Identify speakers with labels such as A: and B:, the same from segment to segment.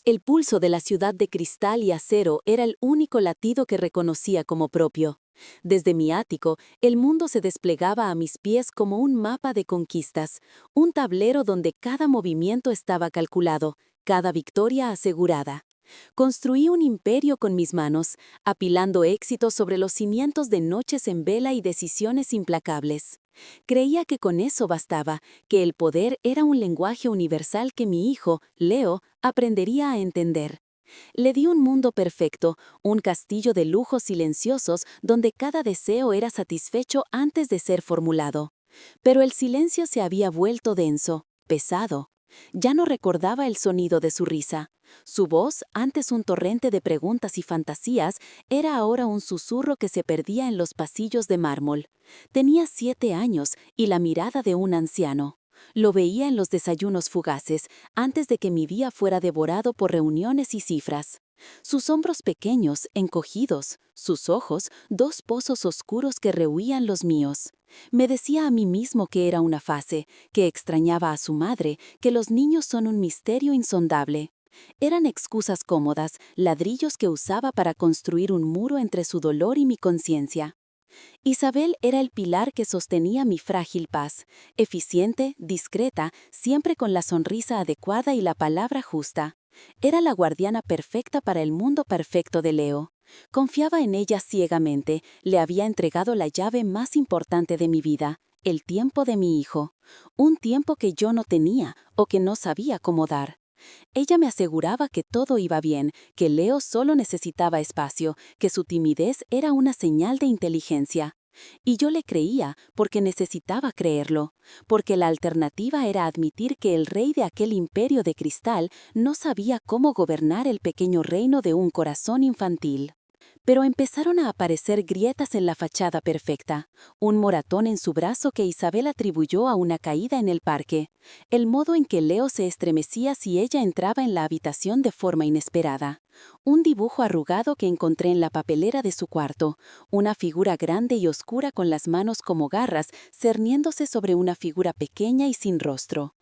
A: El pulso de la ciudad de cristal y acero era el único latido que reconocía como propio. Desde mi ático, el mundo se desplegaba a mis pies como un mapa de conquistas, un tablero donde cada movimiento estaba calculado, cada victoria asegurada. Construí un imperio con mis manos, apilando éxitos sobre los cimientos de noches en vela y decisiones implacables. Creía que con eso bastaba, que el poder era un lenguaje universal que mi hijo, Leo, aprendería a entender. Le di un mundo perfecto, un castillo de lujos silenciosos donde cada deseo era satisfecho antes de ser formulado. Pero el silencio se había vuelto denso, pesado. Ya no recordaba el sonido de su risa. Su voz, antes un torrente de preguntas y fantasías, era ahora un susurro que se perdía en los pasillos de mármol. Tenía 7 años y la mirada de un anciano. Lo veía en los desayunos fugaces, antes de que mi día fuera devorado por reuniones y cifras. Sus hombros pequeños, encogidos, sus ojos, 2 pozos oscuros que rehuían los míos. Me decía a mí mismo que era una fase, que extrañaba a su madre, que los niños son un misterio insondable. Eran excusas cómodas, ladrillos que usaba para construir un muro entre su dolor y mi conciencia. Isabel era el pilar que sostenía mi frágil paz, eficiente, discreta, siempre con la sonrisa adecuada y la palabra justa. Era la guardiana perfecta para el mundo perfecto de Leo. Confiaba en ella ciegamente, le había entregado la llave más importante de mi vida, el tiempo de mi hijo. Un tiempo que yo no tenía o que no sabía cómo dar. Ella me aseguraba que todo iba bien, que Leo solo necesitaba espacio, que su timidez era una señal de inteligencia. Y yo le creía porque necesitaba creerlo, porque la alternativa era admitir que el rey de aquel imperio de cristal no sabía cómo gobernar el pequeño reino de un corazón infantil. Pero empezaron a aparecer grietas en la fachada perfecta, un moratón en su brazo que Isabel atribuyó a una caída en el parque, el modo en que Leo se estremecía si ella entraba en la habitación de forma inesperada, un dibujo arrugado que encontré en la papelera de su cuarto, una figura grande y oscura con las manos como garras cerniéndose sobre una figura pequeña y sin rostro.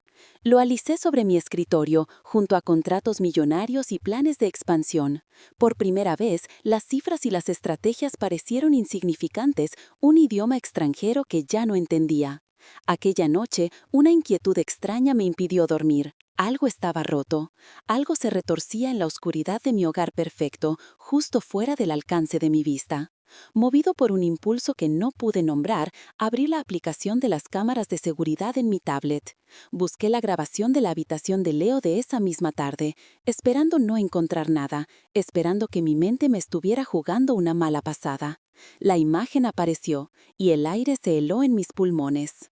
A: Lo alicé sobre mi escritorio, junto a contratos millonarios y planes de expansión. Por primera vez, las cifras y las estrategias parecieron insignificantes, un idioma extranjero que ya no entendía. Aquella noche, una inquietud extraña me impidió dormir. Algo estaba roto. Algo se retorcía en la oscuridad de mi hogar perfecto, justo fuera del alcance de mi vista. Movido por un impulso que no pude nombrar, abrí la aplicación de las cámaras de seguridad en mi tablet. Busqué la grabación de la habitación de Leo de esa misma tarde, esperando no encontrar nada, esperando que mi mente me estuviera jugando una mala pasada. La imagen apareció, y el aire se heló en mis pulmones.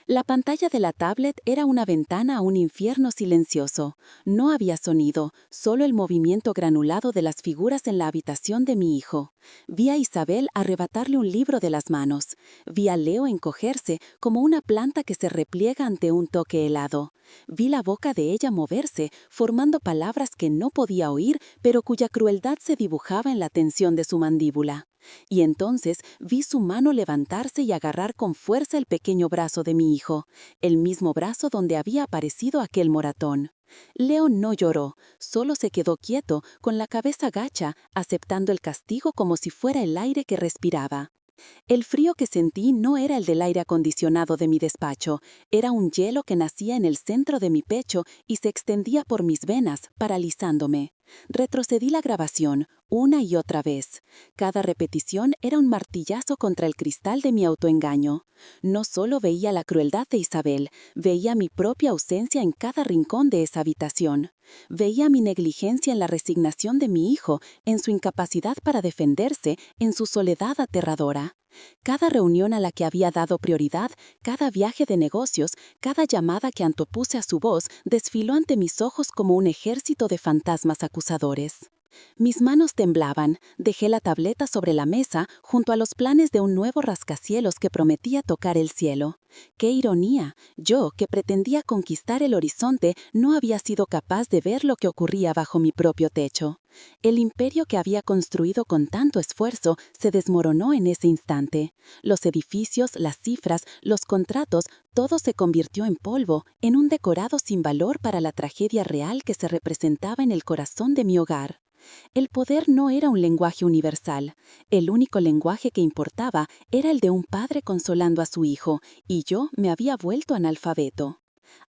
A: La pantalla de la tablet era una ventana a un infierno silencioso. No había sonido, solo el movimiento granulado de las figuras en la habitación de mi hijo. Vi a Isabel arrebatarle un libro de las manos. Vi a Leo encogerse como una planta que se repliega ante un toque helado. Vi la boca de ella moverse, formando palabras que no podía oír, pero cuya crueldad se dibujaba en la tensión de su mandíbula. Y entonces vi su mano levantarse y agarrar con fuerza el pequeño brazo de mi hijo, el mismo brazo donde había aparecido aquel moratón. Leo no lloró, solo se quedó quieto, con la cabeza gacha, aceptando el castigo como si fuera el aire que respiraba. El frío que sentí no era el del aire acondicionado de mi despacho, era un hielo que nacía en el centro de mi pecho y se extendía por mis venas, paralizándome. Retrocedí la grabación, una y otra vez. Cada repetición era un martillazo contra el cristal de mi autoengaño. No solo veía la crueldad de Isabel, veía mi propia ausencia en cada rincón de esa habitación. Veía mi negligencia en la resignación de mi hijo, en su incapacidad para defenderse, en su soledad aterradora. Cada reunión a la que había dado prioridad, cada viaje de negocios, cada llamada que antopuse a su voz, desfiló ante mis ojos como un ejército de fantasmas acusadores. Mis manos temblaban, dejé la tableta sobre la mesa junto a los planes de un nuevo rascacielos que prometía tocar el cielo. ¡Qué ironía! Yo, que pretendía conquistar el horizonte, no había sido capaz de ver lo que ocurría bajo mi propio techo.
B: El imperio que había construido con tanto esfuerzo se desmoronó en ese instante. Los edificios, las cifras, los contratos, todo se convirtió en polvo, en un decorado sin valor para la tragedia real que se representaba en el corazón de mi hogar. El poder no era un lenguaje universal. El único lenguaje que importaba era el de un padre consolando a su hijo, y yo me había vuelto analfabeto.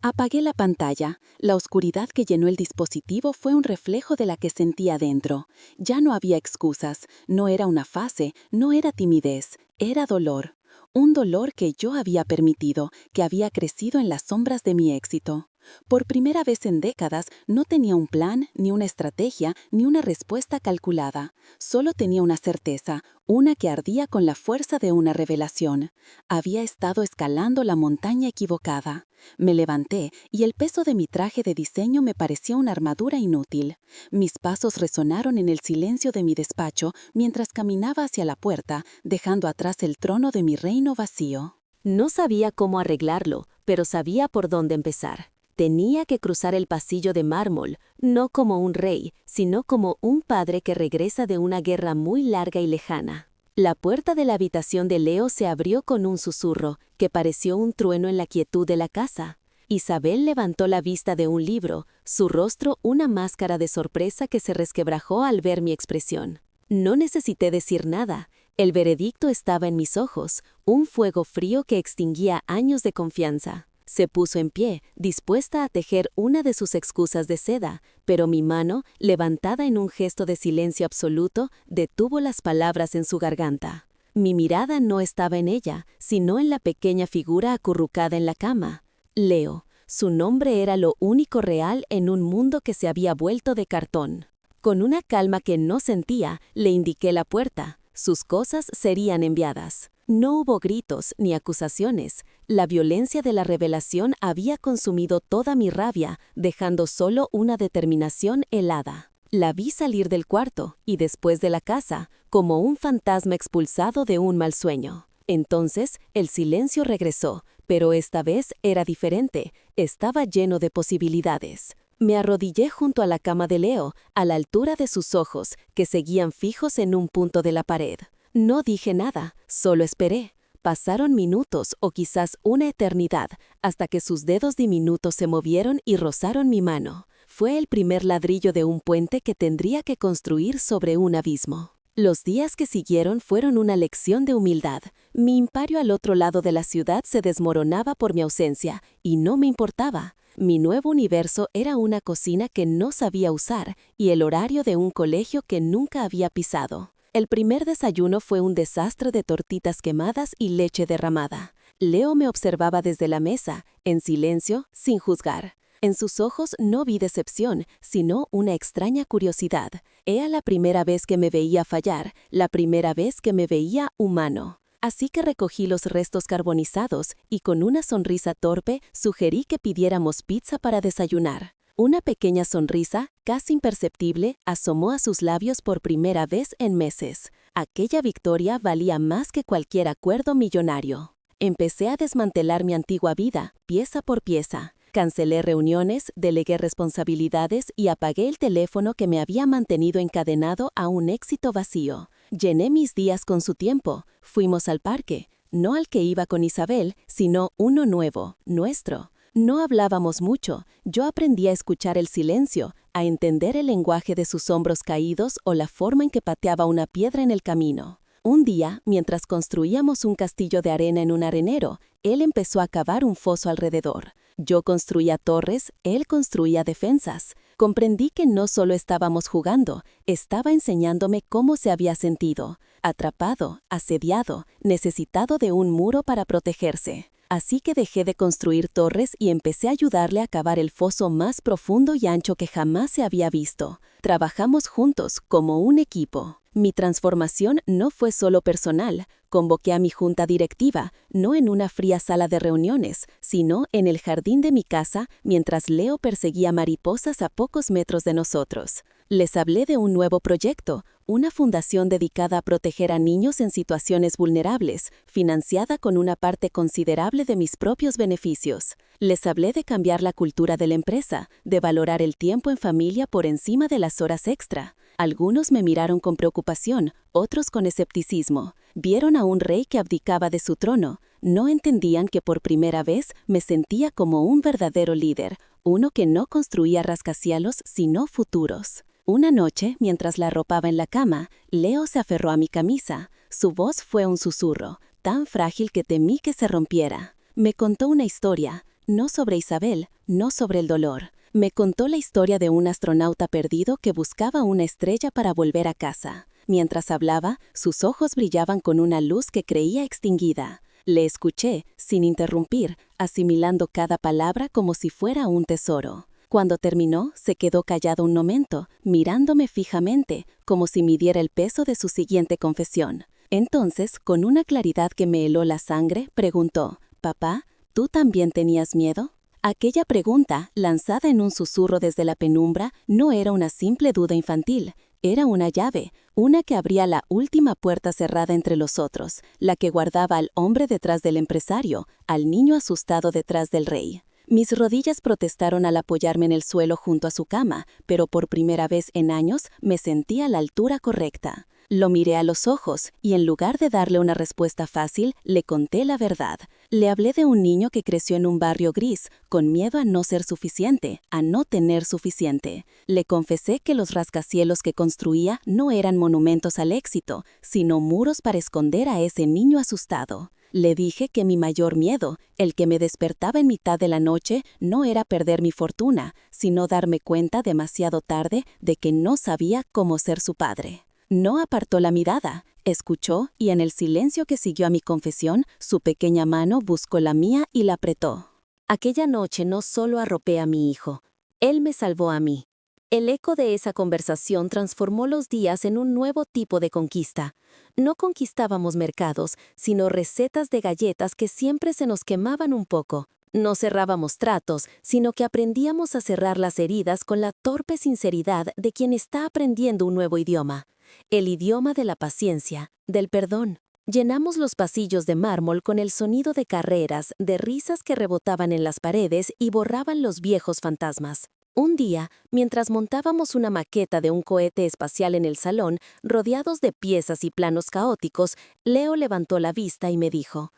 B: Apagué la pantalla. La oscuridad que llenó el dispositivo fue un reflejo de la que sentía dentro. Ya no había excusas, no era una fase, no era timidez, era dolor. Un dolor que yo había permitido, que había crecido en las sombras de mi éxito. Por primera vez en décadas no tenía un plan, ni una estrategia, ni una respuesta calculada. Solo tenía una certeza, una que ardía con la fuerza de una revelación. Había estado escalando la montaña equivocada. Me levanté y el peso de mi traje de diseño me parecía una armadura inútil. Mis pasos resonaron en el silencio de mi despacho mientras caminaba hacia la puerta, dejando atrás el trono de mi reino vacío.
A: No sabía cómo arreglarlo, pero sabía por dónde empezar. Tenía que cruzar el pasillo de mármol, no como un rey, sino como un padre que regresa de una guerra muy larga y lejana. La puerta de la habitación de Leo se abrió con un susurro, que pareció un trueno en la quietud de la casa. Isabel levantó la vista de un libro, su rostro una máscara de sorpresa que se resquebrajó al ver mi expresión. No necesité decir nada. El veredicto estaba en mis ojos, un fuego frío que extinguía años de confianza. Se puso en pie, dispuesta a tejer una de sus excusas de seda, pero mi mano, levantada en un gesto de silencio absoluto, detuvo las palabras en su garganta. Mi mirada no estaba en ella, sino en la pequeña figura acurrucada en la cama. Leo. Su nombre era lo único real en un mundo que se había vuelto de cartón. Con una calma que no sentía, le indiqué la puerta. Sus cosas serían enviadas. No hubo gritos ni acusaciones. La violencia de la revelación había consumido toda mi rabia, dejando solo una determinación helada. La vi salir del cuarto y después de la casa, como un fantasma expulsado de un mal sueño. Entonces, el silencio regresó, pero esta vez era diferente. Estaba lleno de posibilidades. Me arrodillé junto a la cama de Leo, a la altura de sus ojos, que seguían fijos en un punto de la pared. No dije nada, solo esperé. Pasaron minutos o quizás una eternidad, hasta que sus dedos diminutos se movieron y rozaron mi mano. Fue el primer ladrillo de un puente que tendría que construir sobre un abismo. Los días que siguieron fueron una lección de humildad. Mi imperio al otro lado de la ciudad se desmoronaba por mi ausencia, y no me importaba. Mi nuevo universo era una cocina que no sabía usar y el horario de un colegio que nunca había pisado. El primer desayuno fue un desastre de tortitas quemadas y leche derramada. Leo me observaba desde la mesa, en silencio, sin juzgar. En sus ojos no vi decepción, sino una extraña curiosidad. Era la primera vez que me veía fallar, la primera vez que me veía humano. Así que recogí los restos carbonizados y con una sonrisa torpe sugerí que pidiéramos pizza para desayunar. Una pequeña sonrisa, casi imperceptible, asomó a sus labios por primera vez en meses. Aquella victoria valía más que cualquier acuerdo millonario. Empecé a desmantelar mi antigua vida, pieza por pieza. Cancelé reuniones, delegué responsabilidades y apagué el teléfono que me había mantenido encadenado a un éxito vacío. Llené mis días con su tiempo. Fuimos al parque, no al que iba con Isabel, sino uno nuevo, nuestro. No hablábamos mucho. Yo aprendí a escuchar el silencio, a entender el lenguaje de sus hombros caídos o la forma en que pateaba una piedra en el camino. Un día, mientras construíamos un castillo de arena en un arenero, él empezó a cavar un foso alrededor. Yo construía torres, él construía defensas. Comprendí que no solo estábamos jugando, estaba enseñándome cómo se había sentido, atrapado, asediado, necesitado de un muro para protegerse. Así que dejé de construir torres y empecé a ayudarle a cavar el foso más profundo y ancho que jamás se había visto. Trabajamos juntos, como un equipo. Mi transformación no fue solo personal. Convoqué a mi junta directiva, no en una fría sala de reuniones, sino en el jardín de mi casa, mientras Leo perseguía mariposas a pocos metros de nosotros. Les hablé de un nuevo proyecto, una fundación dedicada a proteger a niños en situaciones vulnerables, financiada con una parte considerable de mis propios beneficios. Les hablé de cambiar la cultura de la empresa, de valorar el tiempo en familia por encima de las horas extra. Algunos me miraron con preocupación, otros con escepticismo. Vieron a un rey que abdicaba de su trono. No entendían que por primera vez me sentía como un verdadero líder, uno que no construía rascacielos sino futuros. Una noche, mientras la arropaba en la cama, Leo se aferró a mi camisa. Su voz fue un susurro, tan frágil que temí que se rompiera. Me contó una historia, no sobre Isabel, no sobre el dolor. Me contó la historia de un astronauta perdido que buscaba una estrella para volver a casa. Mientras hablaba, sus ojos brillaban con una luz que creía extinguida. Le escuché, sin interrumpir, asimilando cada palabra como si fuera un tesoro. Cuando terminó, se quedó callado un momento, mirándome fijamente, como si midiera el peso de su siguiente confesión. Entonces, con una claridad que me heló la sangre, preguntó: «Papá, ¿tú también tenías miedo?». Aquella pregunta, lanzada en un susurro desde la penumbra, no era una simple duda infantil. Era una llave, una que abría la última puerta cerrada entre los otros, la que guardaba al hombre detrás del empresario, al niño asustado detrás del rey. Mis rodillas protestaron al apoyarme en el suelo junto a su cama, pero por primera vez en años me sentí a la altura correcta. Lo miré a los ojos y en lugar de darle una respuesta fácil, le conté la verdad. Le hablé de un niño que creció en un barrio gris, con miedo a no ser suficiente, a no tener suficiente. Le confesé que los rascacielos que construía no eran monumentos al éxito, sino muros para esconder a ese niño asustado. Le dije que mi mayor miedo, el que me despertaba en mitad de la noche, no era perder mi fortuna, sino darme cuenta demasiado tarde de que no sabía cómo ser su padre. No apartó la mirada, escuchó y en el silencio que siguió a mi confesión, su pequeña mano buscó la mía y la apretó. Aquella noche no solo arropé a mi hijo, él me salvó a mí. El eco de esa conversación transformó los días en un nuevo tipo de conquista. No conquistábamos mercados, sino recetas de galletas que siempre se nos quemaban un poco. No cerrábamos tratos, sino que aprendíamos a cerrar las heridas con la torpe sinceridad de quien está aprendiendo un nuevo idioma. El idioma de la paciencia, del perdón. Llenamos los pasillos de mármol con el sonido de carreras, de risas que rebotaban en las paredes y borraban los viejos fantasmas. Un día, mientras montábamos una maqueta de un cohete espacial en el salón, rodeados de piezas y planos caóticos, Leo levantó la vista y me dijo: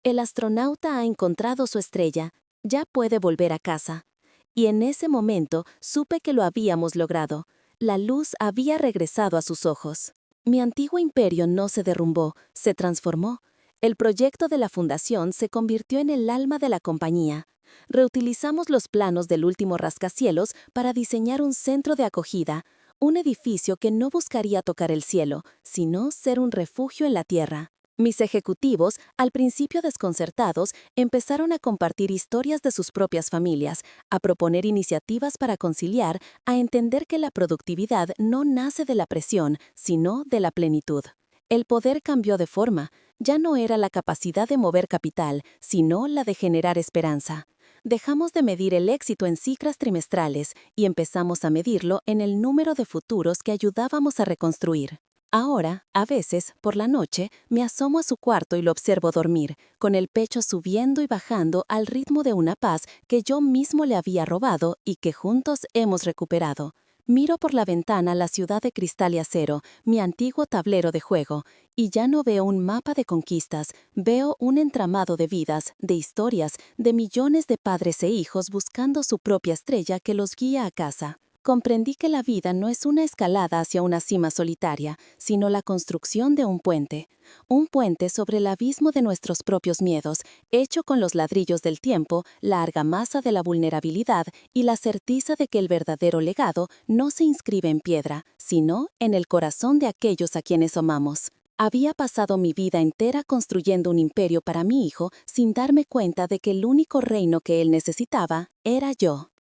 A: «El astronauta ha encontrado su estrella, ya puede volver a casa». Y en ese momento supe que lo habíamos logrado. La luz había regresado a sus ojos. Mi antiguo imperio no se derrumbó, se transformó. El proyecto de la fundación se convirtió en el alma de la compañía. Reutilizamos los planos del último rascacielos para diseñar un centro de acogida, un edificio que no buscaría tocar el cielo, sino ser un refugio en la tierra. Mis ejecutivos, al principio desconcertados, empezaron a compartir historias de sus propias familias, a proponer iniciativas para conciliar, a entender que la productividad no nace de la presión, sino de la plenitud. El poder cambió de forma. Ya no era la capacidad de mover capital, sino la de generar esperanza. Dejamos de medir el éxito en cifras trimestrales y empezamos a medirlo en el número de futuros que ayudábamos a reconstruir. Ahora, a veces, por la noche, me asomo a su cuarto y lo observo dormir, con el pecho subiendo y bajando al ritmo de una paz que yo mismo le había robado y que juntos hemos recuperado. Miro por la ventana la ciudad de cristal y acero, mi antiguo tablero de juego, y ya no veo un mapa de conquistas, veo un entramado de vidas, de historias, de millones de padres e hijos buscando su propia estrella que los guía a casa. Comprendí que la vida no es una escalada hacia una cima solitaria, sino la construcción de un puente sobre el abismo de nuestros propios miedos, hecho con los ladrillos del tiempo, la argamasa de la vulnerabilidad y la certeza de que el verdadero legado no se inscribe en piedra, sino en el corazón de aquellos a quienes amamos. Había pasado mi vida entera construyendo un imperio para mi hijo sin darme cuenta de que el único reino que él necesitaba era yo.